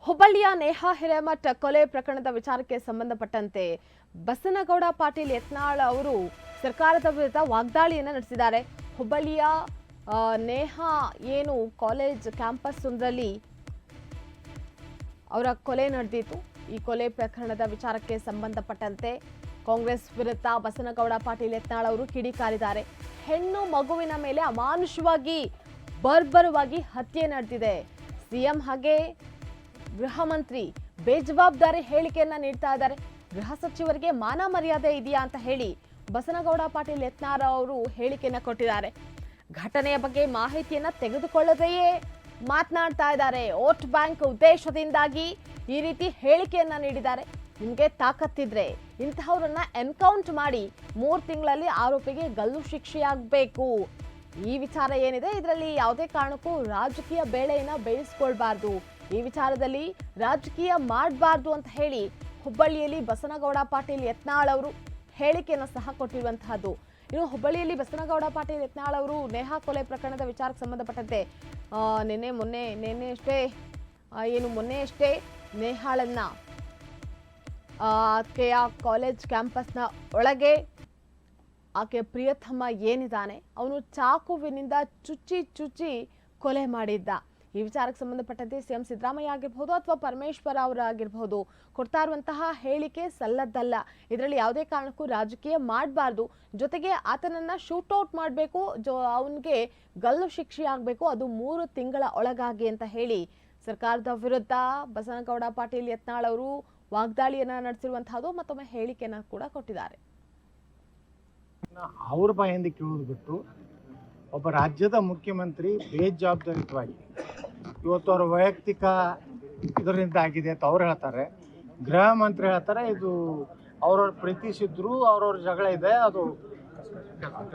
ಹುಬ್ಬಳ್ಳಿಯ ನೇಹಾ ಹಿರೇಮಠ ಕೊಲೆ ಪ್ರಕರಣದ ವಿಚಾರಕ್ಕೆ ಸಂಬಂಧಪಟ್ಟಂತೆ ಬಸನಗೌಡ ಪಾಟೀಲ್ ಯತ್ನಾಳ್ ಅವರು ಸರ್ಕಾರದ ವಿರುದ್ಧ ವಾಗ್ದಾಳಿಯನ್ನು ನಡೆಸಿದ್ದಾರೆ. ಹುಬ್ಬಳ್ಳಿಯ ನೇಹಾ ಏನು ಕಾಲೇಜ್ ಕ್ಯಾಂಪಸ್ ಒಂದರಲ್ಲಿ ಅವರ ಕೊಲೆ ನಡೆದಿತ್ತು. ಈ ಕೊಲೆ ಪ್ರಕರಣದ ವಿಚಾರಕ್ಕೆ ಸಂಬಂಧಪಟ್ಟಂತೆ ಕಾಂಗ್ರೆಸ್ ವಿರುದ್ಧ ಬಸನಗೌಡ ಪಾಟೀಲ್ ಯತ್ನಾಳ್ ಅವರು ಕಿಡಿಕಾರಿದ್ದಾರೆ. ಹೆಣ್ಣು ಮಗುವಿನ ಮೇಲೆ ಅಮಾನುಷವಾಗಿ ಬರ್ಬರವಾಗಿ ಹತ್ಯೆ ನಡೆದಿದೆ. ಸಿಎಂ ಹಾಗೆ ಗೃಹ ಮಂತ್ರಿ ಬೇಜವಾಬ್ದಾರಿ ಹೇಳಿಕೆಯನ್ನ ನೀಡ್ತಾ ಇದ್ದಾರೆ. ಗೃಹ ಸಚಿವರಿಗೆ ಮಾನ ಮರ್ಯಾದೆ ಇದೆಯಾ ಅಂತ ಹೇಳಿ ಬಸನಗೌಡ ಪಾಟೀಲ್ ಯತ್ನಾಳ್ ಅವರು ಹೇಳಿಕೆಯನ್ನ ಕೊಟ್ಟಿದ್ದಾರೆ. ಘಟನೆಯ ಬಗ್ಗೆ ಮಾಹಿತಿಯನ್ನ ತೆಗೆದುಕೊಳ್ಳದೆಯೇ ಮಾತನಾಡ್ತಾ ಇದ್ದಾರೆ. ವೋಟ್ ಬ್ಯಾಂಕ್ ಉದ್ದೇಶದಿಂದಾಗಿ ಈ ರೀತಿ ಹೇಳಿಕೆಯನ್ನ ನೀಡಿದ್ದಾರೆ. ನಿಮಗೆ ತಾಕತ್ತಿದ್ರೆ ಇಂತಹವರನ್ನ ಎನ್ಕೌಂಟ್ ಮಾಡಿ 3 ತಿಂಗಳಲ್ಲಿ ಆರೋಪಿಗೆ ಗಲ್ಲು ಶಿಕ್ಷೆಯಾಗಬೇಕು. ಈ ವಿಚಾರ ಏನಿದೆ ಇದರಲ್ಲಿ ಯಾವುದೇ ಕಾರಣಕ್ಕೂ ರಾಜಕೀಯ ಬೇಳೆಯನ್ನ ಬೇಯಿಸ್ಕೊಳ್ಬಾರ್ದು, ಈ ವಿಚಾರದಲ್ಲಿ ರಾಜಕೀಯ ಮಾಡಬಾರ್ದು ಅಂತ ಹೇಳಿ ಹುಬ್ಬಳ್ಳಿಯಲ್ಲಿ ಬಸನಗೌಡ ಪಾಟೀಲ್ ಯತ್ನಾಳ್ ಅವರು ಹೇಳಿಕೆಯನ್ನು ಸಹ ಕೊಟ್ಟಿರುವಂತಹದ್ದು. ಇನ್ನು ಹುಬ್ಬಳ್ಳಿಯಲ್ಲಿ ಬಸನಗೌಡ ಪಾಟೀಲ್ ಯತ್ನಾಳ್ ಅವರು ನೇಹಾ ಕೊಲೆ ಪ್ರಕರಣದ ವಿಚಾರಕ್ಕೆ ಸಂಬಂಧಪಟ್ಟಂತೆ ಮೊನ್ನೆ ಅಷ್ಟೇ ನೇಹಾಳನ್ನ ಆಕೆಯ ಕಾಲೇಜ್ ಕ್ಯಾಂಪಸ್ನ ಒಳಗೆ ಆಕೆಯ ಪ್ರಿಯತಮ ಏನಿದ್ದಾನೆ ಅವನು ಚಾಕುವಿನಿಂದ ಚುಚ್ಚಿ ಕೊಲೆ ಮಾಡಿದ್ದ. ಈ ವಿಚಾರಕ್ಕೆ ಸಂಬಂಧಪಟ್ಟಂತೆ ಸಿಎಂ ಸಿದ್ದರಾಮಯ್ಯ ಆಗಿರ್ಬೋದು ಅಥವಾ ಪರಮೇಶ್ವರ್ ಅವರಾಗಿರ್ಬೋದು ಕೊಡ್ತಾ ಇರುವಂತಹ ಹೇಳಿಕೆ ಸಲ್ಲದ್ದಲ್ಲ. ಇದರಲ್ಲಿ ಯಾವುದೇ ಕಾರಣಕ್ಕೂ ರಾಜಕೀಯ ಮಾಡಬಾರ್ದು. ಜೊತೆಗೆ ಆತನನ್ನ ಶೂಟೌಟ್ ಮಾಡಬೇಕು, ಅವನಿಗೆ ಗಲ್ಲು ಶಿಕ್ಷೆ ಆಗಬೇಕು, ಅದು 3 ತಿಂಗಳ ಒಳಗಾಗಿ ಅಂತ ಹೇಳಿ ಸರ್ಕಾರದ ವಿರುದ್ಧ ಬಸನಗೌಡ ಪಾಟೀಲ್ ಯತ್ನಾಳ್ ಅವರು ವಾಗ್ದಾಳಿಯನ್ನ ನಡೆಸಿರುವಂತಹದ್ದು. ಮತ್ತೊಮ್ಮೆ ಹೇಳಿಕೆಯನ್ನ ಕೂಡ ಕೊಟ್ಟಿದ್ದಾರೆ. ಅವ್ರ ಬಾಯಿಂದ ಕೇಳೋದು ಬಿಟ್ಟು ಒಬ್ಬ ರಾಜ್ಯದ ಮುಖ್ಯಮಂತ್ರಿ ಬೇಜವಾಬ್ದಾರಿತವಾಗಿ ಇವತ್ತು ಅವ್ರ ವೈಯಕ್ತಿಕ ಇದರಿಂದ ಆಗಿದೆ ಅಂತ ಅವ್ರು ಹೇಳ್ತಾರೆ. ಗೃಹ ಮಂತ್ರಿ ಹೇಳ್ತಾರೆ ಇದು ಅವ್ರವ್ರ ಪ್ರೀತಿಸಿದ್ರು, ಅವ್ರವ್ರ ಜಗಳ ಇದೆ, ಅದು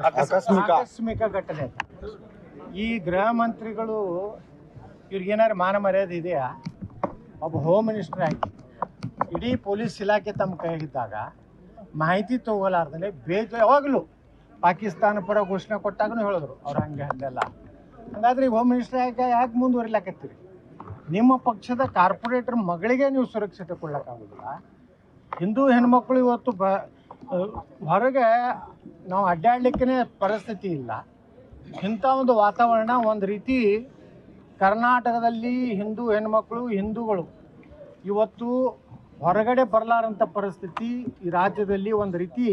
ಆಕಸ್ಮಿಕ ಘಟನೆ ಅಂತ. ಈ ಗೃಹ ಮಂತ್ರಿಗಳು ಇವ್ರಿಗೇನಾದ್ರು ಮಾನ ಮರ್ಯಾದೆ ಇದೆಯಾ? ಒಬ್ಬ ಹೋಮ್ ಮಿನಿಸ್ಟರ್ ಆಗಿ ಇಡೀ ಪೊಲೀಸ್ ಇಲಾಖೆ ತಮ್ಮ ಕೈಯಾಗಿದ್ದಾಗ ಮಾಹಿತಿ ತಗೋಲಾರ್ದೇ ಯಾವಾಗಲೂ ಪಾಕಿಸ್ತಾನ ಪರ ಘೋಷಣೆ ಕೊಟ್ಟಾಗೂ ಹೇಳಿದ್ರು ಅವ್ರು ಹಂಗೆಲ್ಲ. ಹಾಗಾದ್ರೆ ಈಗ ಹೋಮ್ ಮಿನಿಸ್ಟರ್ ಯಾಕೆ ಮುಂದುವರಿಲಾಕತ್ತೀರಿ? ನಿಮ್ಮ ಪಕ್ಷದ ಕಾರ್ಪೊರೇಟರ್ ಮಗಳಿಗೆ ನೀವು ಸುರಕ್ಷತೆ ಕೊಡ್ಲಿಕ್ಕಾಗೋದಿಲ್ಲ. ಹಿಂದೂ ಹೆಣ್ಮಕ್ಳು ಇವತ್ತು ಹೊರಗೆ ನಾವು ಅಡ್ಡಾಡ್ಲಿಕ್ಕೇ ಪರಿಸ್ಥಿತಿ ಇಲ್ಲ. ಇಂಥ ಒಂದು ವಾತಾವರಣ ಒಂದು ರೀತಿ ಕರ್ನಾಟಕದಲ್ಲಿ ಹಿಂದೂ ಹೆಣ್ಮಕ್ಳು ಹಿಂದೂಗಳು ಇವತ್ತು ಹೊರಗಡೆ ಬರಲಾರಂಥ ಪರಿಸ್ಥಿತಿ ಈ ರಾಜ್ಯದಲ್ಲಿ ಒಂದು ರೀತಿ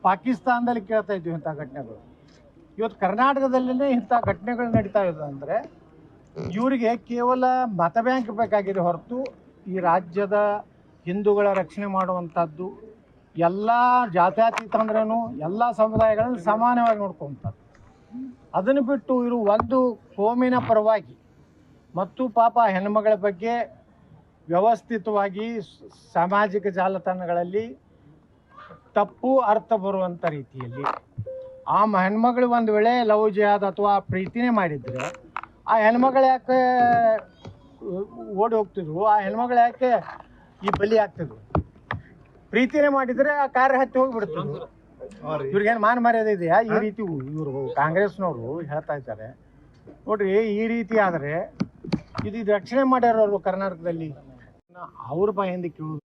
ಪಾಕಿಸ್ತಾನದಲ್ಲಿ ಕೇಳ್ತಾ ಇದ್ವಿ. ಇಂಥ ಘಟನೆಗಳು ಇವತ್ತು ಕರ್ನಾಟಕದಲ್ಲೇ ಇಂಥ ಘಟನೆಗಳು ನಡೀತಾ ಇದೆ ಅಂದರೆ ಇವರಿಗೆ ಕೇವಲ ಮತ ಬ್ಯಾಂಕ್ ಬೇಕಾಗಿದೆ ಹೊರತು ಈ ರಾಜ್ಯದ ಹಿಂದೂಗಳ ರಕ್ಷಣೆ ಮಾಡುವಂಥದ್ದು, ಎಲ್ಲ ಜಾತ್ಯತೀತ ಅಂದ್ರೂ ಎಲ್ಲ ಸಮುದಾಯಗಳನ್ನು ಸಮಾನವಾಗಿ ನೋಡ್ಕೊಂತಾರೆ. ಅದನ್ನು ಬಿಟ್ಟು ಇವರು ಒಂದು ಕೋಮಿನ ಪರವಾಗಿ ಮತ್ತು ಪಾಪ ಹೆಣ್ಮಗಳ ಬಗ್ಗೆ ವ್ಯವಸ್ಥಿತವಾಗಿ ಸಾಮಾಜಿಕ ಜಾಲತಾಣಗಳಲ್ಲಿ ತಪ್ಪು ಅರ್ಥ ಬರುವಂಥ ರೀತಿಯಲ್ಲಿ ಆ ಹೆಣ್ಮಗಳು ಒಂದು ವೇಳೆ ಲವ್ ಜಿಹಾದ್ ಅಥವಾ ಪ್ರೀತಿನೇ ಮಾಡಿದರೆ ಆ ಹೆಣ್ಮಗಳು ಯಾಕೆ ಓಡಿ ಹೋಗ್ತಿದ್ರು? ಆ ಹೆಣ್ಮಗಳು ಯಾಕೆ ಈ ಬಲಿ ಆಗ್ತಿದ್ರು? ಪ್ರೀತಿನೇ ಮಾಡಿದರೆ ಆ ಕಾರ್ಯ ಹತ್ತಿ ಹೋಗಿಬಿಡ್ತಿದ್ರು. ಇವ್ರಿಗೇನು ಮಾನ ಮರ್ಯಾದೆ ಇದೆಯಾ? ಈ ರೀತಿ ಇವರು ಕಾಂಗ್ರೆಸ್ನವರು ಹೇಳ್ತಾ ಇದ್ದಾರೆ ನೋಡ್ರಿ. ಈ ರೀತಿ ಆದರೆ ಇದು ರಕ್ಷಣೆ ಮಾಡ್ಯಾರವರು ಕರ್ನಾಟಕದಲ್ಲಿ. ಅವ್ರ ಬಾಯಿಂದ ಕೇಳೋದು